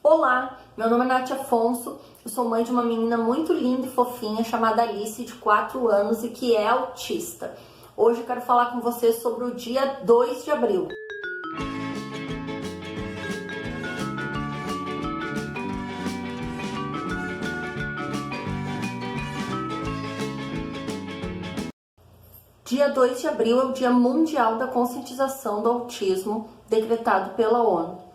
Olá, meu nome é Nath Afonso, eu sou mãe de uma menina muito linda e fofinha chamada Alice, de 4 anos e que é autista. Hoje eu quero falar com vocês sobre o dia 2 de abril. Dia 2 de abril é o Dia Mundial da Conscientização do Autismo, decretado pela ONU.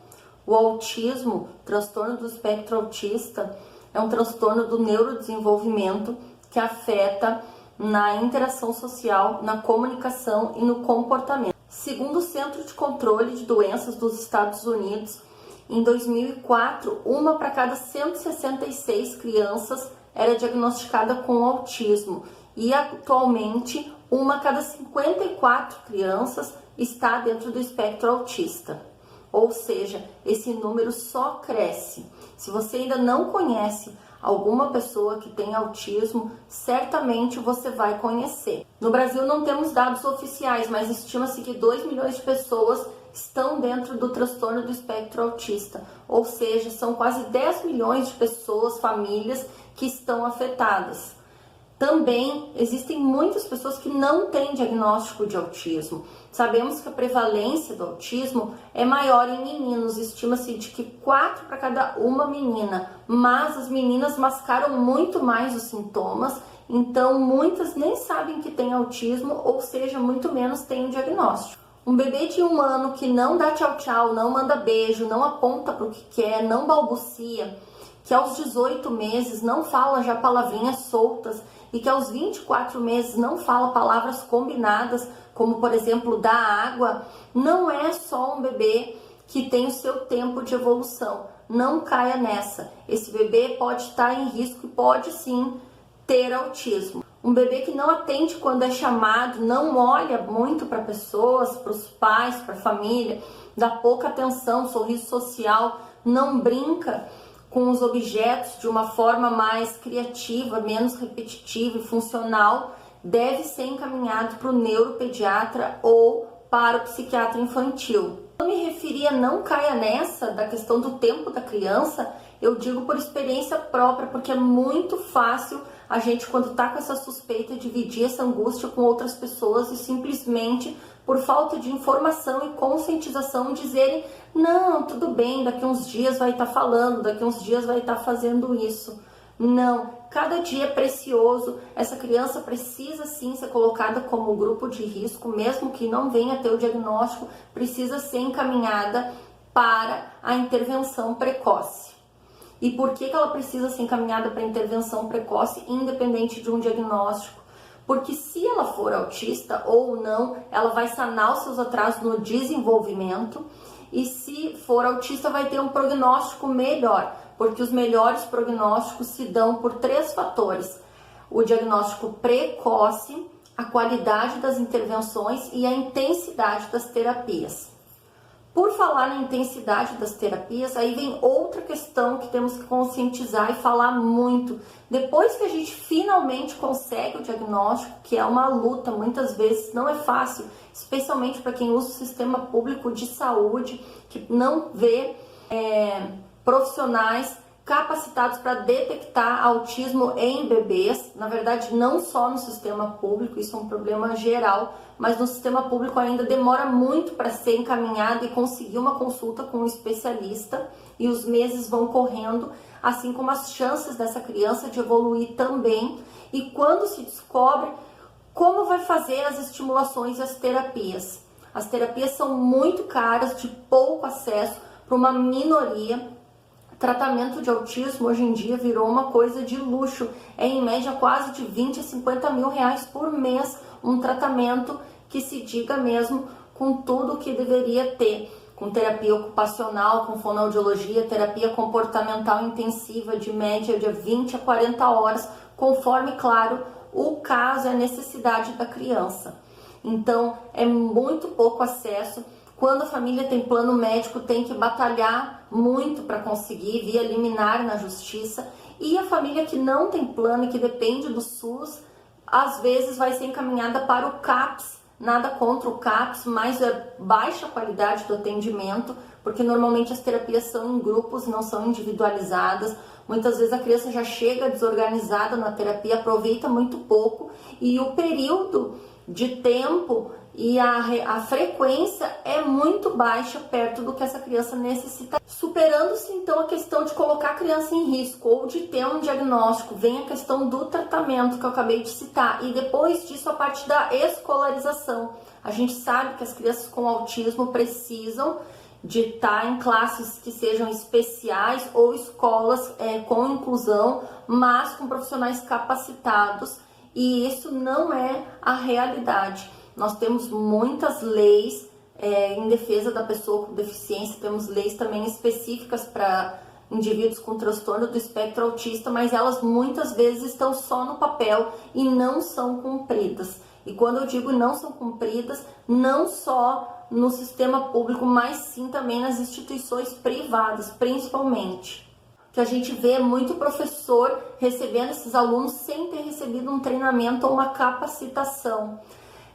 O autismo, transtorno do espectro autista, é um transtorno do neurodesenvolvimento que afeta na interação social, na comunicação e no comportamento. Segundo o Centro de Controle de Doenças dos Estados Unidos, em 2004, uma para cada 166 crianças era diagnosticada com autismo e atualmente uma a cada 54 crianças está dentro do espectro autista. Ou seja, esse número só cresce. Se você ainda não conhece alguma pessoa que tem autismo, certamente você vai conhecer. No Brasil não temos dados oficiais, mas estima-se que 2 milhões de pessoas estão dentro do transtorno do espectro autista. Ou seja, são quase 10 milhões de pessoas, famílias que estão afetadas. Também existem muitas pessoas que não têm diagnóstico de autismo. Sabemos que a prevalência do autismo é maior em meninos, estima-se de que 4 para cada uma menina, mas as meninas mascaram muito mais os sintomas, então muitas nem sabem que têm autismo, ou seja, muito menos têm o diagnóstico. Um bebê de 1 ano que não dá tchau tchau, não manda beijo, não aponta para o que quer, não balbucia, que aos 18 meses não fala já palavrinhas soltas e que aos 24 meses não fala palavras combinadas, como por exemplo dar água, não é só um bebê que tem o seu tempo de evolução. Não caia nessa. Esse bebê pode estar em risco e pode sim ter autismo. Um bebê que não atende quando é chamado, não olha muito para pessoas, para os pais, para a família, dá pouca atenção, sorriso social, não brinca com os objetos de uma forma mais criativa, menos repetitiva e funcional, deve ser encaminhado para o neuropediatra ou para o psiquiatra infantil. Eu me referi a não caia nessa da questão do tempo da criança, eu digo por experiência própria, porque é muito fácil a gente, quando está com essa suspeita, dividir essa angústia com outras pessoas e simplesmente, por falta de informação e conscientização, dizerem: não, tudo bem, daqui uns dias vai estar falando, daqui uns dias vai estar fazendo isso. Não, cada dia é precioso, essa criança precisa sim ser colocada como grupo de risco, mesmo que não venha ter o diagnóstico, precisa ser encaminhada para a intervenção precoce. E por que ela precisa ser encaminhada para intervenção precoce, independente de um diagnóstico? Porque se ela for autista ou não, ela vai sanar os seus atrasos no desenvolvimento, e se for autista vai ter um prognóstico melhor, porque os melhores prognósticos se dão por 3 fatores: o diagnóstico precoce, a qualidade das intervenções e a intensidade das terapias. Por falar na intensidade das terapias, aí vem outra questão que temos que conscientizar e falar muito. Depois que a gente finalmente consegue o diagnóstico, que é uma luta, muitas vezes não é fácil, especialmente para quem usa o sistema público de saúde, que não vê profissionais capacitados para detectar autismo em bebês. Na verdade, não só no sistema público, isso é um problema geral, mas no sistema público ainda demora muito para ser encaminhado e conseguir uma consulta com um especialista, e os meses vão correndo, assim como as chances dessa criança de evoluir também. E quando se descobre, como vai fazer as estimulações e as terapias? As terapias são muito caras, de pouco acesso para uma minoria. Tratamento de autismo hoje em dia virou uma coisa de luxo, é em média quase de 20 a 50 mil reais por mês, um tratamento que se diga mesmo com tudo que deveria ter, com terapia ocupacional, com fonoaudiologia, terapia comportamental intensiva de média de 20 a 40 horas, conforme, claro, o caso e a necessidade da criança. Então, é muito pouco acesso. Quando a família tem plano médico, tem que batalhar muito para conseguir, via liminar na justiça. E a família que não tem plano e que depende do SUS, às vezes vai ser encaminhada para o CAPS Nada contra o CAPS, mas é baixa qualidade do atendimento, porque normalmente as terapias são em grupos, não são individualizadas. Muitas vezes a criança já chega desorganizada na terapia, aproveita muito pouco, e o período de tempo e a frequência é muito baixa perto do que essa criança necessita. Superando-se então a questão de colocar a criança em risco ou de ter um diagnóstico, vem a questão do tratamento que eu acabei de citar, e depois disso a parte da escolarização. A gente sabe que as crianças com autismo precisam de estar em classes que sejam especiais ou escolas com inclusão, mas com profissionais capacitados, e isso não é a realidade. Nós temos muitas leis em defesa da pessoa com deficiência, temos leis também específicas para indivíduos com transtorno do espectro autista, mas elas muitas vezes estão só no papel e não são cumpridas. E quando eu digo não são cumpridas, não só no sistema público, mas sim também nas instituições privadas, principalmente. Que a gente vê muito professor recebendo esses alunos sem ter recebido um treinamento ou uma capacitação.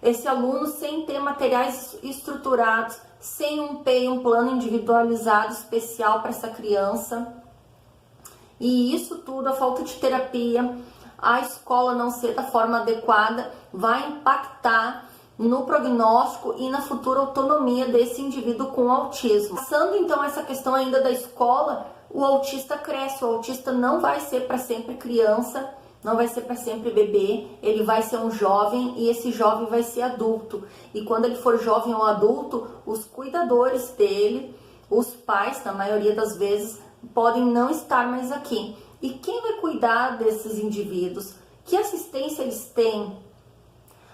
Esse aluno sem ter materiais estruturados, sem um PEI, um plano individualizado especial para essa criança. E isso tudo, a falta de terapia, a escola não ser da forma adequada, vai impactar no prognóstico e na futura autonomia desse indivíduo com autismo. Passando então essa questão ainda da escola, o autista cresce, o autista não vai ser para sempre criança, não vai ser para sempre bebê, ele vai ser um jovem e esse jovem vai ser adulto. E quando ele for jovem ou adulto, os cuidadores dele, os pais, na maioria das vezes, podem não estar mais aqui. E quem vai cuidar desses indivíduos? Que assistência eles têm?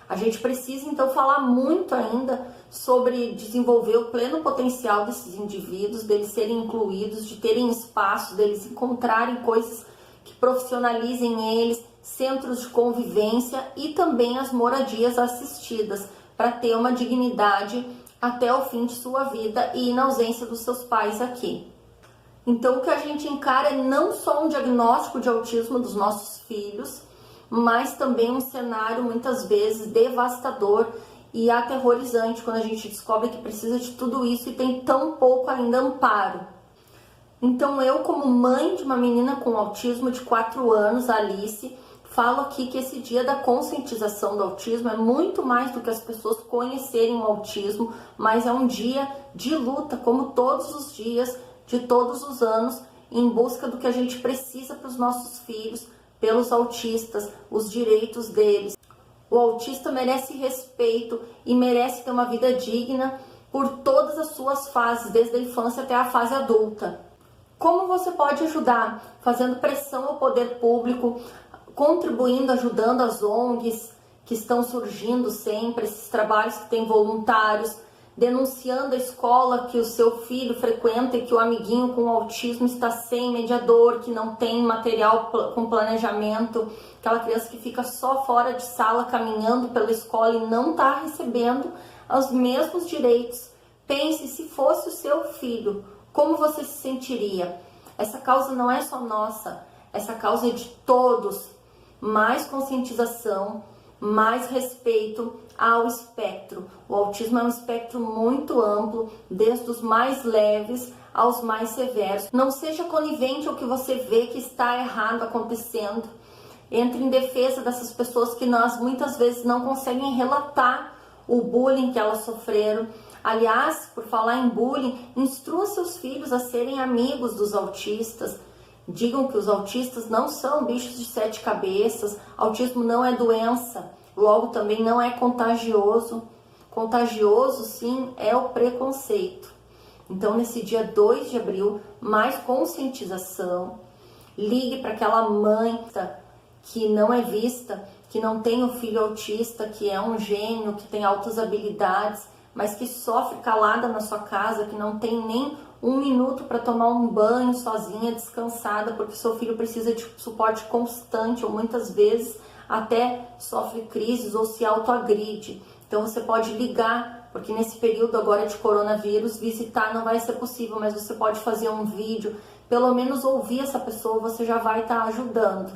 A gente precisa então falar muito ainda sobre desenvolver o pleno potencial desses indivíduos, deles serem incluídos, de terem espaço, deles encontrarem coisas que profissionalizem eles, centros de convivência e também as moradias assistidas, para ter uma dignidade até o fim de sua vida e na ausência dos seus pais aqui. Então o que a gente encara é não só um diagnóstico de autismo dos nossos filhos, mas também um cenário muitas vezes devastador e aterrorizante quando a gente descobre que precisa de tudo isso e tem tão pouco ainda amparo. Então eu, como mãe de uma menina com autismo de 4 anos, Alice, falo aqui que esse dia da conscientização do autismo é muito mais do que as pessoas conhecerem o autismo, mas é um dia de luta, como todos os dias, de todos os anos, em busca do que a gente precisa para os nossos filhos, pelos autistas, os direitos deles. O autista merece respeito e merece ter uma vida digna por todas as suas fases, desde a infância até a fase adulta. Como você pode ajudar? Fazendo pressão ao poder público, contribuindo, ajudando as ONGs que estão surgindo sempre, esses trabalhos que têm voluntários, denunciando a escola que o seu filho frequenta e que o amiguinho com autismo está sem mediador, que não tem material com planejamento, aquela criança que fica só fora de sala caminhando pela escola e não está recebendo os mesmos direitos. Pense, se fosse o seu filho, como você se sentiria? Essa causa não é só nossa, essa causa é de todos. Mais conscientização, mais respeito ao espectro. O autismo é um espectro muito amplo, desde os mais leves aos mais severos. Não seja conivente ao que você vê que está errado acontecendo. Entre em defesa dessas pessoas que nós muitas vezes não conseguem relatar o bullying que elas sofreram. Aliás, por falar em bullying, instrua seus filhos a serem amigos dos autistas. Digam que os autistas não são bichos de 7 cabeças, autismo não é doença, logo também não é contagioso. Contagioso, sim, é o preconceito. Então, nesse dia 2 de abril, mais conscientização. Ligue para aquela mãe que não é vista, que não tem um filho autista, que é um gênio, que tem altas habilidades, mas que sofre calada na sua casa, que não tem nem 1 minuto para tomar um banho sozinha, descansada, porque seu filho precisa de suporte constante, ou muitas vezes até sofre crises ou se autoagride. Então você pode ligar, porque nesse período agora de coronavírus, visitar não vai ser possível, mas você pode fazer um vídeo, pelo menos ouvir essa pessoa, você já vai estar ajudando.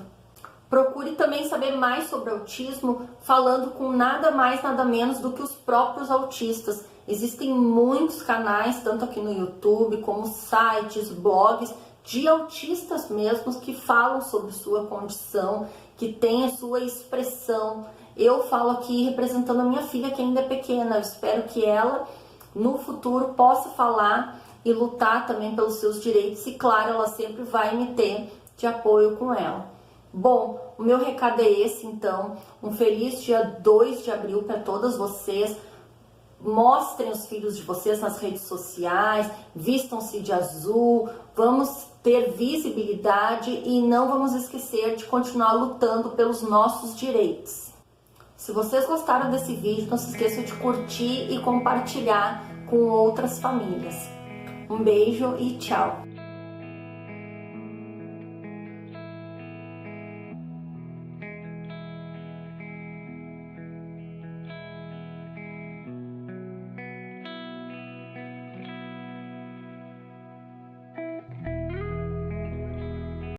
Procure também saber mais sobre autismo falando com nada mais, nada menos do que os próprios autistas. Existem muitos canais, tanto aqui no YouTube, como sites, blogs, de autistas mesmos que falam sobre sua condição, que têm a sua expressão. Eu falo aqui representando a minha filha, que ainda é pequena. Eu espero que ela, no futuro, possa falar e lutar também pelos seus direitos. E claro, ela sempre vai me ter de apoio com ela. Bom, o meu recado é esse, então. Um feliz dia 2 de abril para todas vocês. Mostrem os filhos de vocês nas redes sociais, vistam-se de azul, vamos ter visibilidade e não vamos esquecer de continuar lutando pelos nossos direitos. Se vocês gostaram desse vídeo, não se esqueçam de curtir e compartilhar com outras famílias. Um beijo e tchau!